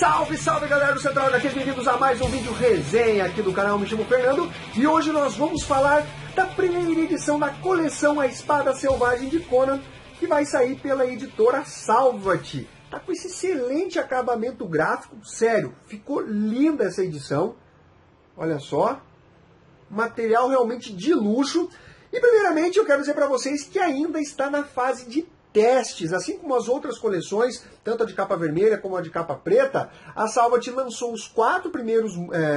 Salve, salve galera do Central HQ, bem-vindos a mais um vídeo resenha aqui do canal. Me chamo Fernando e hoje nós vamos falar da primeira edição da coleção A Espada Selvagem de Conan, que vai sair pela editora Salvat. Tá com esse excelente acabamento gráfico, sério, ficou linda essa edição. Olha só, material realmente de luxo. E primeiramente eu quero dizer para vocês que ainda está na fase de testes, assim como as outras coleções, tanto a de capa vermelha como a de capa preta. A Salvat lançou os 4 primeiros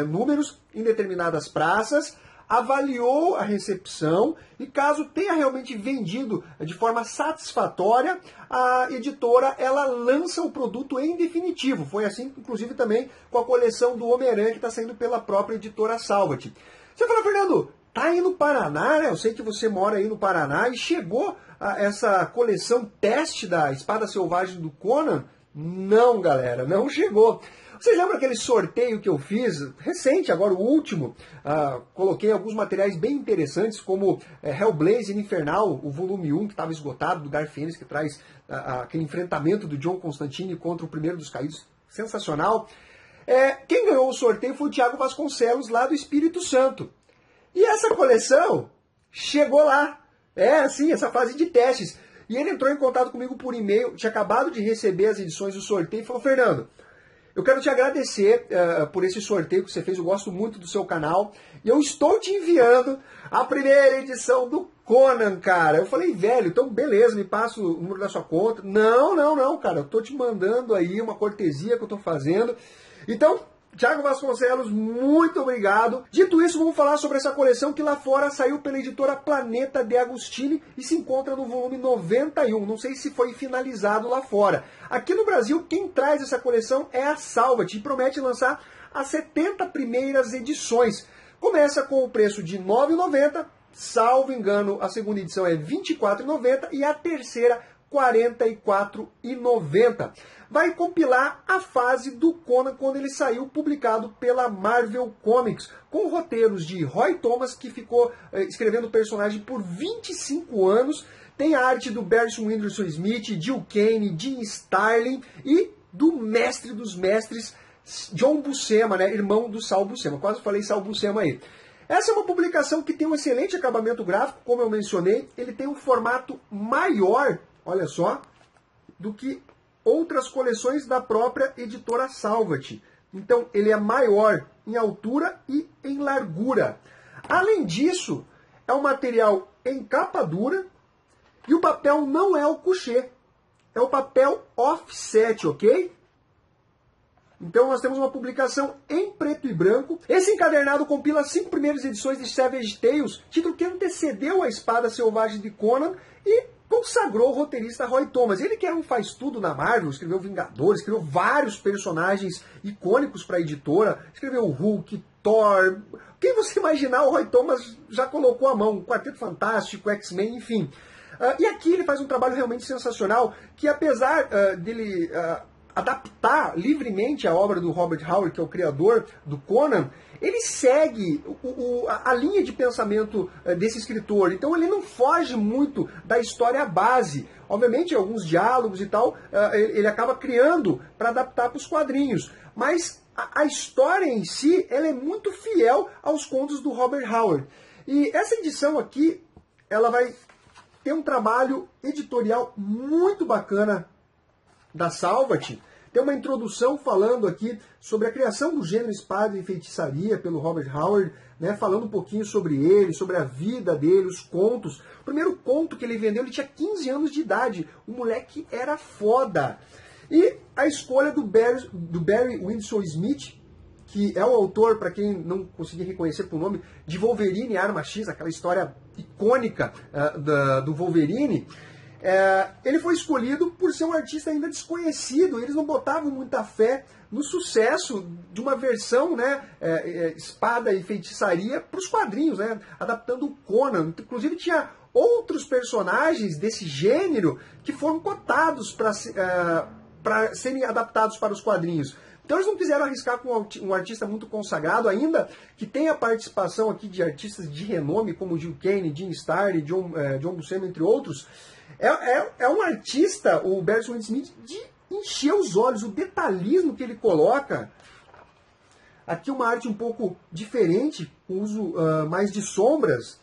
números em determinadas praças, avaliou a recepção e caso tenha realmente vendido de forma satisfatória, a editora ela lança o produto em definitivo. Foi assim, inclusive, também com a coleção do Homem-Aranha que está saindo pela própria editora Salvat. Você fala, Fernando, tá aí no Paraná, né? Eu sei que você mora aí no Paraná e chegou a essa coleção teste da Espada Selvagem do Conan? Não, galera, não chegou. Vocês lembram aquele sorteio que eu fiz, recente, agora o último? Coloquei alguns materiais bem interessantes, como Hellblazer Infernal, o volume 1, que estava esgotado, do Garth Ennis, que traz aquele enfrentamento do John Constantine contra o primeiro dos caídos. Sensacional. Quem ganhou o sorteio foi o Thiago Vasconcelos, lá do Espírito Santo. E essa coleção chegou lá. Sim, essa fase de testes. E ele entrou em contato comigo por e-mail, tinha acabado de receber as edições do sorteio e falou, Fernando, eu quero te agradecer por esse sorteio que você fez, eu gosto muito do seu canal, e eu estou te enviando a primeira edição do Conan, cara. Eu falei, velho, então beleza, me passa o número da sua conta. Não, cara, eu tô te mandando aí uma cortesia que eu tô fazendo. Então, Thiago Vasconcelos, muito obrigado. Dito isso, vamos falar sobre essa coleção que lá fora saiu pela editora Planeta de Agostini e se encontra no volume 91. Não sei se foi finalizado lá fora. Aqui no Brasil, quem traz essa coleção é a Salvat e promete lançar as 70 primeiras edições. Começa com o preço de R$ 9,90, salvo engano, a segunda edição é R$ 24,90 e a terceira R$ 44,90. Vai compilar a fase do Conan quando ele saiu publicado pela Marvel Comics, com roteiros de Roy Thomas, que ficou escrevendo o personagem por 25 anos. Tem a arte do Barry Windsor Smith, Gil Kane, Jim Starlin e do mestre dos mestres, John Buscema, né, irmão do Sal Buscema. Quase falei Sal Buscema aí. Essa é uma publicação que tem um excelente acabamento gráfico, como eu mencionei. Ele tem um formato maior, olha só, do que outras coleções da própria editora Salvat. Então ele é maior em altura e em largura. Além disso, é um material em capa dura e o papel não é o couché, é o papel offset, ok? Então nós temos uma publicação em preto e branco. Esse encadernado compila as 5 primeiras edições de Savage Tales, título que antecedeu a Espada Selvagem de Conan e consagrou o roteirista Roy Thomas. Ele que é um faz-tudo na Marvel, escreveu Vingadores, escreveu vários personagens icônicos para a editora, escreveu o Hulk, Thor. Quem você imaginar, o Roy Thomas já colocou a mão, Quarteto Fantástico, X-Men, enfim. E aqui ele faz um trabalho realmente sensacional, que apesar dele adaptar livremente a obra do Robert Howard, que é o criador do Conan, ele segue a linha de pensamento desse escritor. Então ele não foge muito da história base. Obviamente, alguns diálogos e tal, ele acaba criando para adaptar para os quadrinhos. Mas a história em si, ela é muito fiel aos contos do Robert Howard. E essa edição aqui, ela vai ter um trabalho editorial muito bacana da Salvat. Tem uma introdução falando aqui sobre a criação do gênero espada e feitiçaria pelo Robert Howard, né, falando um pouquinho sobre ele, sobre a vida dele, os contos. O primeiro conto que ele vendeu, ele tinha 15 anos de idade. O moleque era foda. E a escolha do Barry Windsor Smith, que é o autor, para quem não conseguir reconhecer por nome, de Wolverine Arma X, aquela história icônica do Wolverine. Ele foi escolhido por ser um artista ainda desconhecido. Eles não botavam muita fé no sucesso de uma versão, né, espada e feitiçaria para os quadrinhos, né, adaptando o Conan. Inclusive tinha outros personagens desse gênero que foram cotados para serem adaptados para os quadrinhos. Então eles não quiseram arriscar com um artista muito consagrado, ainda que tenha a participação aqui de artistas de renome, como Gil Kane, Jim Starlin, John Buscema, entre outros. É um artista, o Barry Windsor Smith, de encher os olhos, o detalhismo que ele coloca. Aqui uma arte um pouco diferente, com uso mais de sombras.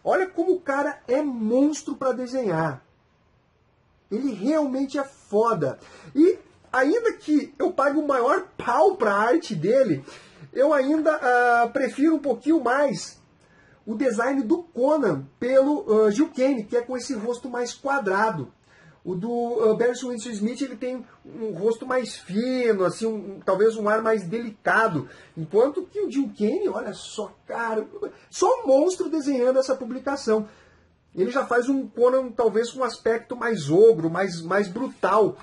Olha como o cara é monstro para desenhar. Ele realmente é foda. E ainda que eu pague o maior pau para a arte dele, eu ainda prefiro um pouquinho mais o design do Conan pelo Gil Kane, que é com esse rosto mais quadrado. O do Barry Windsor Smith, ele tem um rosto mais fino, assim, talvez um ar mais delicado. Enquanto que o Gil Kane, olha só, cara, só um monstro desenhando essa publicação. Ele já faz um Conan talvez com um aspecto mais ogro, mais brutal.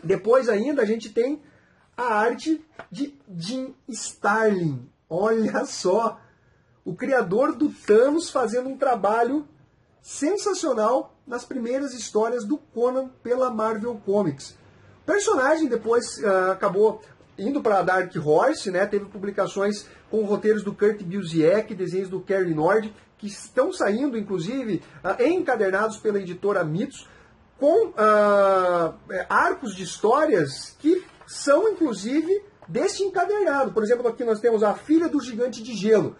Depois ainda a gente tem a arte de Jim Starlin. Olha só, o criador do Thanos fazendo um trabalho sensacional nas primeiras histórias do Conan pela Marvel Comics. O personagem depois acabou indo para a Dark Horse, né? Teve publicações com roteiros do Kurt Busiek, desenhos do Cary Nord, que estão saindo, inclusive, encadernados pela editora Mitos, com arcos de histórias que são, inclusive, deste encadernado. Por exemplo, aqui nós temos A Filha do Gigante de Gelo,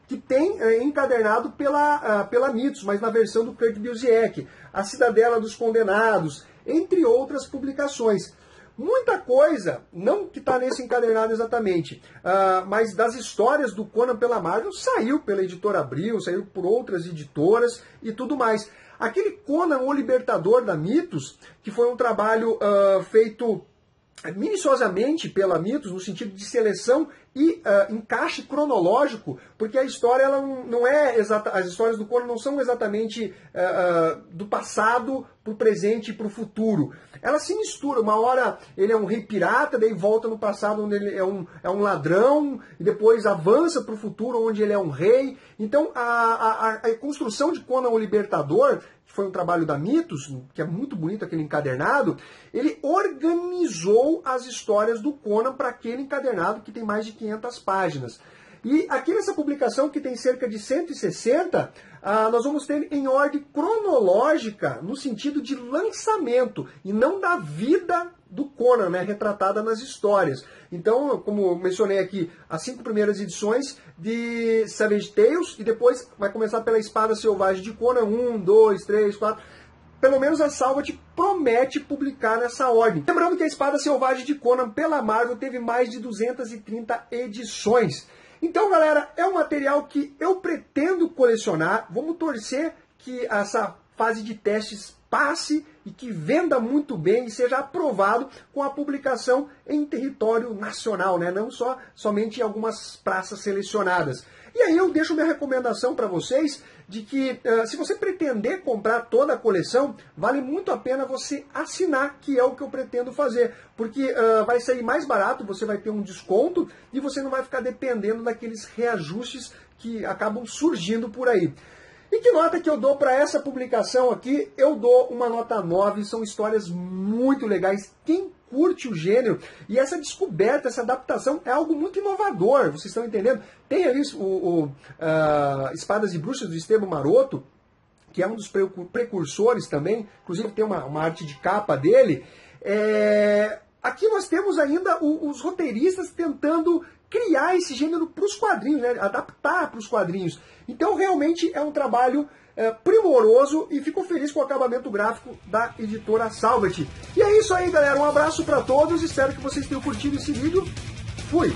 que tem encadernado pela Mitos, mas na versão do Kurt Busiek, A Cidadela dos Condenados, entre outras publicações. Muita coisa, não que está nesse encadernado exatamente, mas das histórias do Conan pela Marvel saiu pela editora Abril, saiu por outras editoras e tudo mais. Aquele Conan, o Libertador da Mitos, que foi um trabalho feito minuciosamente pela Mitos, no sentido de seleção e encaixe cronológico, porque a história ela não é exata, as histórias do Conan não são exatamente do passado para o presente e para o futuro. Ela se mistura. Uma hora ele é um rei pirata, daí volta no passado onde ele é um ladrão, e depois avança para o futuro onde ele é um rei. Então a construção de Conan o Libertador, que foi um trabalho da Mitos, que é muito bonito aquele encadernado, ele organizou as histórias do Conan para aquele encadernado que tem mais de 500 páginas. E aqui nessa publicação, que tem cerca de 160, nós vamos ter em ordem cronológica, no sentido de lançamento, e não da vida do Conan, né, retratada nas histórias. Então, como eu mencionei aqui, as 5 primeiras edições de Savage Tales, e depois vai começar pela Espada Selvagem de Conan, 1, 2, 3, 4... Pelo menos a Salvat promete publicar nessa ordem. Lembrando que a Espada Selvagem de Conan pela Marvel teve mais de 230 edições. Então, galera, é um material que eu pretendo colecionar. Vamos torcer que essa fase de testes passe e que venda muito bem e seja aprovado com a publicação em território nacional, né? Não somente em algumas praças selecionadas. E aí eu deixo minha recomendação para vocês de que, se você pretender comprar toda a coleção, vale muito a pena você assinar, que é o que eu pretendo fazer. Porque vai sair mais barato, você vai ter um desconto e você não vai ficar dependendo daqueles reajustes que acabam surgindo por aí. E que nota que eu dou para essa publicação aqui? Eu dou uma nota 9, são histórias muito legais. Quem curte o gênero e essa descoberta, essa adaptação é algo muito inovador, vocês estão entendendo? Tem ali Espadas e Bruxas do Esteban Maroto, que é um dos precursores também, inclusive tem uma arte de capa dele. Aqui nós temos ainda os roteiristas tentando criar esse gênero para os quadrinhos, né? Adaptar para os quadrinhos. Então realmente é um trabalho primoroso e fico feliz com o acabamento gráfico da editora Salvat. E é isso aí, galera. Um abraço para todos. Espero que vocês tenham curtido esse vídeo. Fui!